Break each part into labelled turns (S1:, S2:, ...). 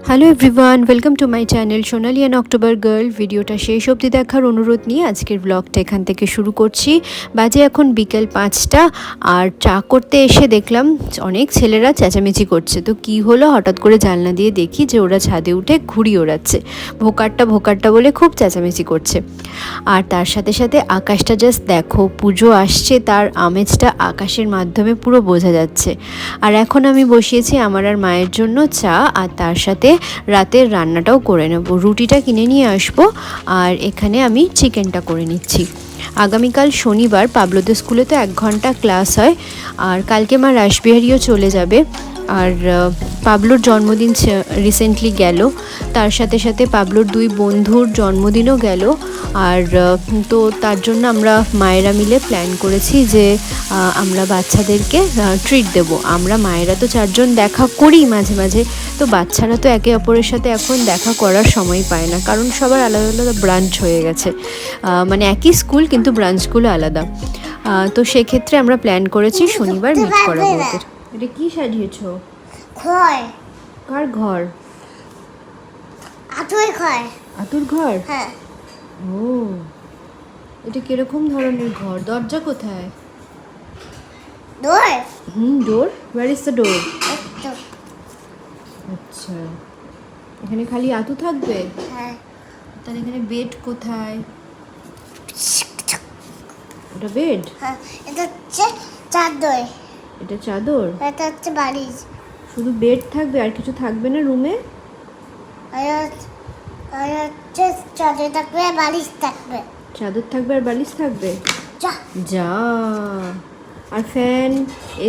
S1: Hello everyone, welcome to my channel Sonali and October girl. ভিডিওটা শেষ অবধি দেখার অনুরোধ নিয়ে আজকের ব্লগটা এখান থেকে শুরু করছি। বাজে এখন বিকেল 5টা, আর চা করতে এসে দেখলাম অনেক ছেলেরা চেঁচামেচি করছে। তো কি হলো, হঠাৎ করে জানলা দিয়ে দেখি যে ওরা ছাদে উঠে ঘুড়ি ওড়াচ্ছে, ভোকারটা ভোকারটা বলে খুব চেঁচামেচি করছে। আর তার সাথে সাথে আকাশটা জাস্ট দেখো, পুজো আসছে তার আমেজটা আকাশের মাধ্যমে পুরো বোঝা যাচ্ছে। আর এখন আমি বসিয়েছি আমার আর মায়ের জন্য চা, আর তার সাথে রাতের রান্নাটাও করে নেব। রুটিটা কিনে নিয়ে আসবো, আর এখানে আমি চিকেনটা করে নিচ্ছি। আগামীকাল শনিবার, পাবলোদের স্কুলে তো 1 ঘন্টা ক্লাস হয়, আর কালকে মা রাসবিহারিও চলে যাবে। আর পাবলোর জন্মদিন রিসেন্টলি গেল, তার সাথে সাথে পাবলোর 2 বন্ধুর জন্মদিনও গেল। আর তো তার জন্য আমরা মায়েরা মিলে প্ল্যান করেছি যে আমরা বাচ্চাদেরকে ট্রিট দেব। আমরা মায়েরা তো 4 জন দেখা করি মাঝে মাঝে, তো বাচ্চারা তো একে অপরের সাথে এখন দেখা করার সময় পায় না, কারণ সবার আলাদা আলাদা ব্রাঞ্চ হয়ে গেছে। মানে একই স্কুল কিন্তু ব্রাঞ্চগুলো আলাদা। তো সেক্ষেত্রে আমরা প্ল্যান করেছি শনিবার মিট করাবো ওদের। এটা কি সাজিয়েছ?
S2: ঘর।
S1: কার ঘর?
S2: আতুর ঘর।
S1: আতুর ঘর?
S2: হ্যাঁ।
S1: ও, এটা কিরকম ধরনের ঘর? দরজা কোথায়?
S2: Door.
S1: Door. Where is the door?
S2: একটু।
S1: আচ্ছা, এখানে খালি আতু থাকবে?
S2: হ্যাঁ।
S1: তাহলে এখানে বেড কোথায়? এটা বেড?
S2: হ্যাঁ, এটা হচ্ছে চাদর।
S1: এটা চাদর?
S2: এটা হচ্ছে বালিশ।
S1: শুধু বেড থাকবে, আর কিছু থাকবে না রুমে?
S2: আর হচ্ছে চাদর থাকবে, বালিশ থাকবে।
S1: চাদর থাকবে আর বালিশ থাকবে?
S2: যা।
S1: যা। আর ফ্যান,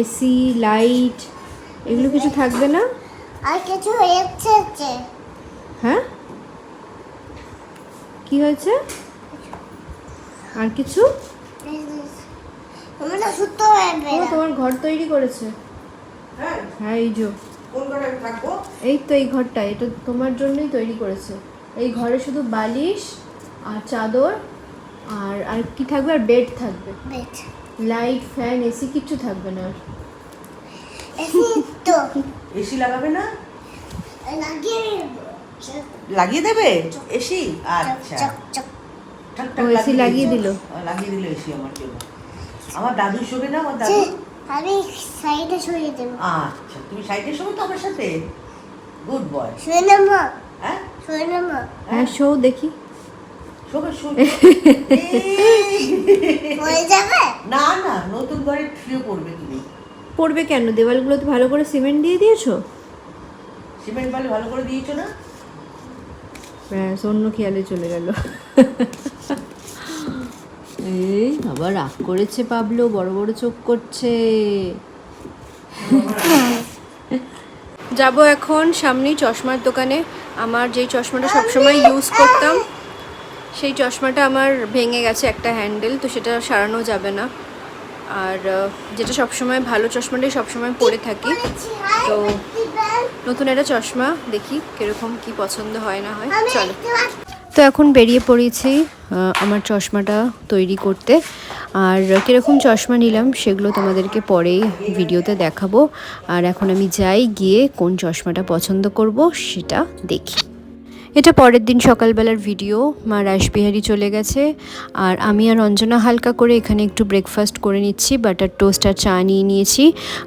S1: এসি, লাইট এগুলো কিছু থাকবে না?
S2: আর কিছু হয়েছে?
S1: হ্যাঁ, কি হয়েছে? আর কিছু?
S2: আমরা সুতো হবে।
S1: ও, তোমার ঘর তৈরি করেছে? হ্যাঁ, এই যে
S3: কোন ঘরে আমি থাকবো?
S1: এই তো এই ঘরটা, এটা তোমার জন্যই তৈরি করেছে। এই ঘরে শুধু বালিশ আর চাদর আর আর কি থাকবে? আর বেড থাকবে।
S2: বেড।
S1: লাইট, ফ্যান, এসি কিচ্ছু থাকবে না আর।
S2: এসি তো
S3: এসি লাগাবে না?
S2: লাগিয়ে
S3: লাগিয়ে দেবে এসি? আচ্ছা,
S2: চক চক।
S3: ঠাক
S1: ও, এসি লাগিয়ে দিল?
S3: লাগিয়ে দিল এসি আমার জন্য। আমার দাদু শোবে না? আমার দাদু।
S2: আমি সাইডে সরিয়ে দেবো।
S3: আচ্ছা, তুমি সাইডে শোবে তো আমার সাথে? Good boy.
S2: শুয়ে নেবো।
S3: হ্যাঁ
S2: শুয়ে নেবো।
S1: হ্যাঁ, শো দেখি।
S3: শোবে শোবে।
S2: হয়ে যাবে?
S3: না না, নতুন ঘরে শুয়ে পড়বে তুমি।
S1: পড়বে কেন? দেওয়ালগুলোতে ভালো করে সিমেন্ট দিয়ে দিয়েছো?
S3: সিমেন্ট বালি ভালো করে দিয়েছো না?
S1: ব্যাস, অন্য খেয়ালে চলে গেল। এই আবার রাগ করেছে পাবলো, বড় বড় চোখ করছে। যাব এখন সামনেই চশমার দোকানে। আমার যেই চশমাটা সবসময় ইউজ করতাম, সেই চশমাটা আমার ভেঙে গেছে একটা হ্যান্ডেল, তো সেটা সারানো যাবে না। আর যেটা সবসময় ভালো চশমাটাই সবসময় পরে থাকি, তো নতুন একটা চশমা দেখি কীরকম কি পছন্দ হয় না হয়। চলো, তো এখন বেরিয়ে পড়েছি আমার চশমাটা তৈরি করতে। আর কীরকম চশমা নিলাম সেগুলো তোমাদেরকে পরেই ভিডিওতে দেখাবো। আর এখন আমি যাই, গিয়ে কোন চশমাটা পছন্দ করব সেটা দেখি। এটা পরের দিন সকালবেলার ভিডিও। মা রাসবিহারি চলে গেছে, আর আমি আর অঞ্জনা হালকা করে এখানে একটু ব্রেকফাস্ট করে নিচ্ছি। বাটার টোস্ট আর চা নিয়ে নিয়েছি।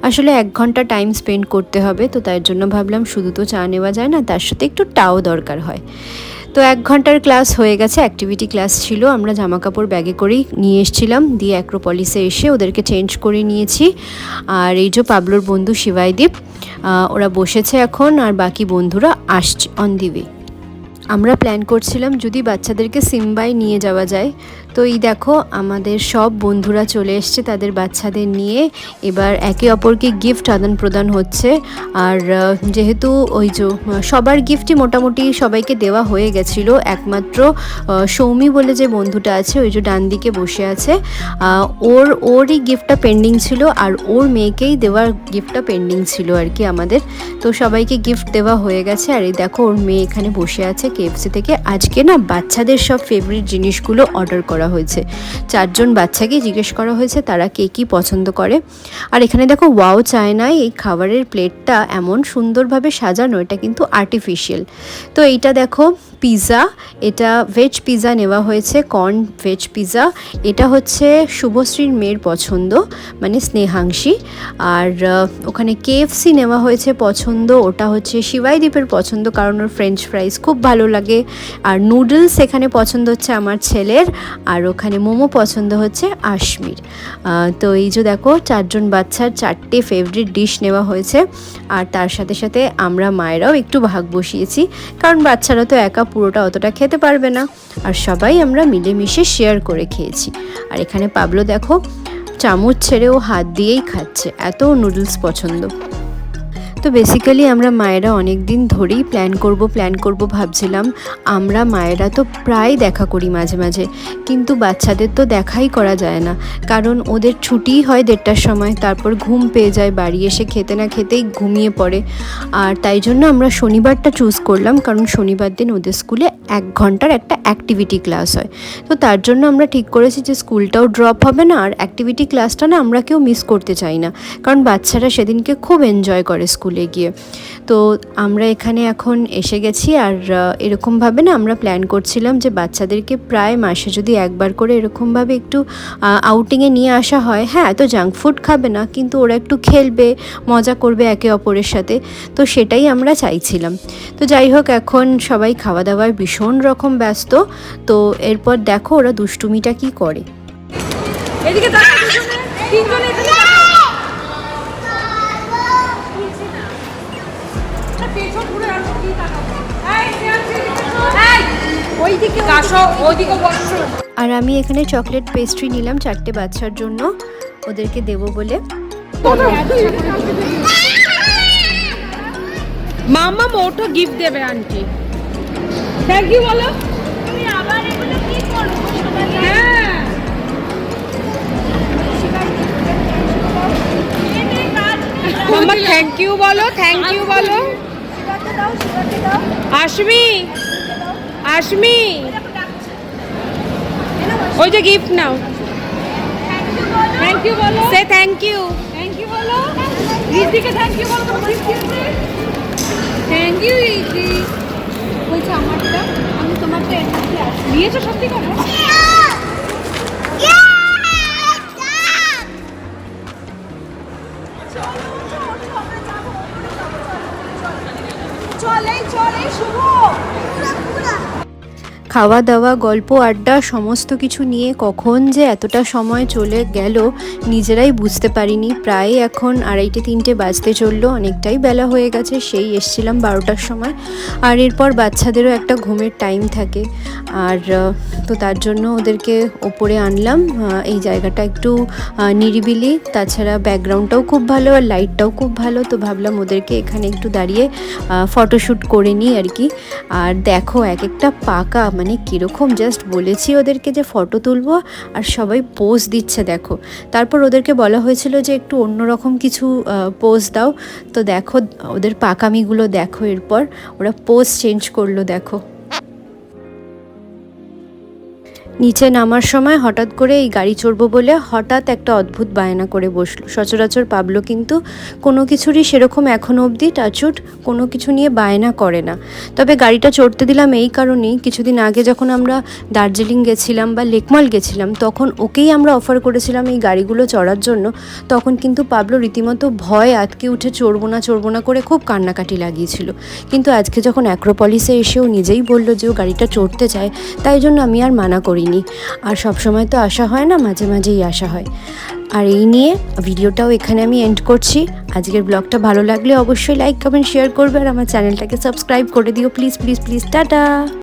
S1: আসলে 1 ঘন্টা টাইম স্পেন্ড করতে হবে, তো তার জন্য ভাবলাম শুধু তো চা নেওয়া যায় না, তার সাথে একটু টাও দরকার হয়। তো 1 ঘন্টার ক্লাস হয়ে গেছে, অ্যাক্টিভিটি ক্লাস ছিল। আমরা জামা কাপড় ব্যাগে করেই নিয়ে এসেছিলাম, দিয়ে অ্যাক্রোপলিসে এসে ওদেরকে চেঞ্জ করে নিয়েছি। আর এই যে পাবলোর বন্ধু শিবাইদীপ, ওরা বসেছে এখন, আর বাকি বন্ধুরা আসছে অন দি ওয়ে। আমরা প্ল্যান করছিলাম যদি বাচ্চাদেরকে সিম্বাই নিয়ে যাওয়া যায়। তো এই দেখো, আমাদের সব বন্ধুরা চলে এসছে তাদের বাচ্চাদের নিয়ে। এবার একে অপরকে গিফট আদান প্রদান হচ্ছে। আর যেহেতু ওই যে সবার গিফটই মোটামুটি সবাইকে দেওয়া হয়ে গেছিলো, একমাত্র সৌমি বলে যে বন্ধুটা আছে, ওই যে ডান দিকে বসে আছে, ওরই গিফটটা পেন্ডিং ছিল, আর ওর মেয়েকেই দেওয়ার গিফটটা পেন্ডিং ছিল আর কি আমাদের। তো সবাইকে গিফট দেওয়া হয়ে গেছে। আর এই দেখো, ওর মেয়ে এখানে বসে আছে KFC থেকে। আজকে না বাচ্চাদের সব ফেভারিট জিনিসগুলো অর্ডার করা করা হয়েছে। 4 জন বাচ্চাকে জিজ্ঞেস করা হয়েছে তারা কে কী পছন্দ করে। আর এখানে দেখো ওয়াও চায়নায় এই খাবারের প্লেটটা এমন সুন্দরভাবে সাজানো, এটা কিন্তু আর্টিফিশিয়াল। তো এইটা দেখো পিৎজা, এটা ভেজ পিৎজা নেওয়া হয়েছে, কর্ন ভেজ পিৎজা। এটা হচ্ছে শুভশ্রীর মেয়ের পছন্দ, মানে স্নেহাংশী। আর ওখানে KFC নেওয়া হয়েছে পছন্দ, ওটা হচ্ছে শিবাইদীপের পছন্দ, কারণ ওর ফ্রেঞ্চ ফ্রাইজ খুব ভালো লাগে। আর নুডলস এখানে পছন্দ হচ্ছে আমার ছেলের, আর ওখানে মোমো পছন্দ হচ্ছে আশমির। তো এই যে দেখো 4 জন বাচ্চার 4টে ফেভারিট ডিশ নেওয়া হয়েছে। আর তার সাথে সাথে আমরা মায়েরাও একটু ভাগ বসিয়েছি, কারণ বাচ্চারা তো একা পুরোটা অতটা খেতে পারবে না। আর সবাই আমরা মিলেমিশে শেয়ার করে খেয়েছি। আর এখানে পাবলো দেখো চামচ ছেড়ে ও হাত দিয়েই খাচ্ছে, এত নুডলস পছন্দ। তো বেসিক্যালি আমরা মায়েরা অনেক দিন ধরেই প্ল্যান করব ভাবছিলাম। আমরা মায়েরা তো প্রায় দেখা করি মাঝে মাঝে, কিন্তু বাচ্চাদের তো দেখাই করা যায় না, কারণ ওদের ছুটিই হয় 1:30টার সময়, তারপর ঘুম পেয়ে যায়, বাড়ি এসে খেতে না খেতেই ঘুমিয়ে পড়ে। আর তাই জন্য আমরা শনিবারটা চুজ করলাম, কারণ শনিবার দিন ওদের স্কুলে 1 ঘন্টার একটা অ্যাক্টিভিটি ক্লাস হয়। তো তার জন্য আমরা ঠিক করেছি যে স্কুলটাও ড্রপ হবে না, আর অ্যাক্টিভিটি ক্লাসটা না আমরা কেউ মিস করতে চাই না, কারণ বাচ্চারা সেদিনকে খুব এনজয় করে স্কুলে গিয়ে। তো আমরা এখানে এখন এসে গেছি। আর এরকমভাবে না আমরা প্ল্যান করছিলাম যে বাচ্চাদেরকে প্রায় মাসে যদি একবার করে এরকমভাবে একটু আউটিংয়ে নিয়ে আসা হয়। হ্যাঁ, এত জাঙ্ক ফুড খাবে না, কিন্তু ওরা একটু খেলবে, মজা করবে একে অপরের সাথে, তো সেটাই আমরা চাইছিলাম। তো যাই হোক, এখন সবাই খাওয়া দাওয়ায় ভীষণ রকম ব্যস্ত। তো এরপর দেখো ওরা দুষ্টুমিটা কি করে।
S4: এদিকে তাকাও, দুজনে তিনজনে এখানে তাকাও। পেছন ঘুরে আসো, কি তাকাও? এই ওইদিকে কাশো, ওইদিকে বসো।
S1: আর আমি এখানে চকলেট পেস্ট্রি নিলাম 4টে বাচ্চার জন্য, ওদেরকে দেবো বলে।
S4: মামা মোটো গিফট দেবে আন্টি। থ্যাংক ইউ বলো। তুমি আবার এগুলো কি করো? হ্যাঁ, মামা থ্যাংক ইউ বলো, থ্যাংক ইউ বলো। আশমি, আশমি, ওই যে গিফট নাও। থ্যাংক ইউ বলো, সে থ্যাংক ইউ, থ্যাংক ইউ বলো। রিদিকে থ্যাংক ইউ বলো, তোমার গিফট দিয়েছে। Thank you Ridi. বলছে আমারটা, আমি তোমারটা এর মধ্যে আছে। নিয়েছো সত্যি করে?
S1: খাওয়া দাওয়া, গল্প আড্ডা সমস্ত কিছু নিয়ে কখন যে এতটা সময় চলে গেল নিজেরাই বুঝতে পারিনি। প্রায় এখন 2:30-3টে বাজতে চললো, অনেকটাই বেলা হয়ে গেছে। সেই এসছিলাম 12টার সময়। আর এরপর বাচ্চাদেরও একটা ঘুমের টাইম থাকে, আর তো তার জন্য ওদেরকে ওপরে আনলাম। এই জায়গাটা একটু নিরিবিলি, তাছাড়া ব্যাকগ্রাউন্ডটাও খুব ভালো আর লাইটটাও খুব ভালো। তো ভাবলাম ওদেরকে এখানে একটু দাঁড়িয়ে ফটোশ্যুট করে নিই আর কি। আর দেখো এক একটা পাকা, মানে কীরকম, জাস্ট বলেছি ওদেরকে যে ফটো তুলবো আর সবাই পোজ দিচ্ছে দেখো। তারপর ওদেরকে বলা হয়েছিল যে একটু অন্যরকম কিছু পোজ দাও, তো দেখো ওদের পাকামিগুলো দেখো। এরপর ওরা পোজ চেঞ্জ করলো দেখো। নিচে নামার সময় হঠাৎ করে এই গাড়ি চড়বো বলে হঠাৎ একটা অদ্ভুত বায়না করে বসলো। সচরাচর পাবলো কিন্তু কোনো কিছুরই সেরকম এখনও অবধি টাচুট কোনো কিছু নিয়ে বায়না করে না। তবে গাড়িটা চড়তে দিলাম এই কারণেই, কিছুদিন আগে যখন আমরা দার্জিলিং গেছিলাম বা লেকমাল গেছিলাম, তখন ওকেই আমরা অফার করেছিলাম এই গাড়িগুলো চড়ার জন্য। তখন কিন্তু পাবলো রীতিমতো ভয় আটকে উঠে চড়বো না করে খুব কান্নাকাটি লাগিয়েছিল। কিন্তু আজকে যখন অ্যাক্রোপলিসে এসেও নিজেই বললো যে ও গাড়িটা চড়তে চায়, তাই জন্য আমি আর মানা করিনি। আর সব সময় তো আসা হয় না, মাঝে মাঝেই আসা হয়। আর এই নিয়ে ভিডিওটাও এখানে আমি এন্ড করছি। আজকের ব্লগটা ভালো লাগলে অবশ্যই লাইক, কমেন্ট, শেয়ার করবে, আর আমার চ্যানেলটাকে সাবস্ক্রাইব করে দিও প্লিজ প্লিজ প্লিজ। টাটা।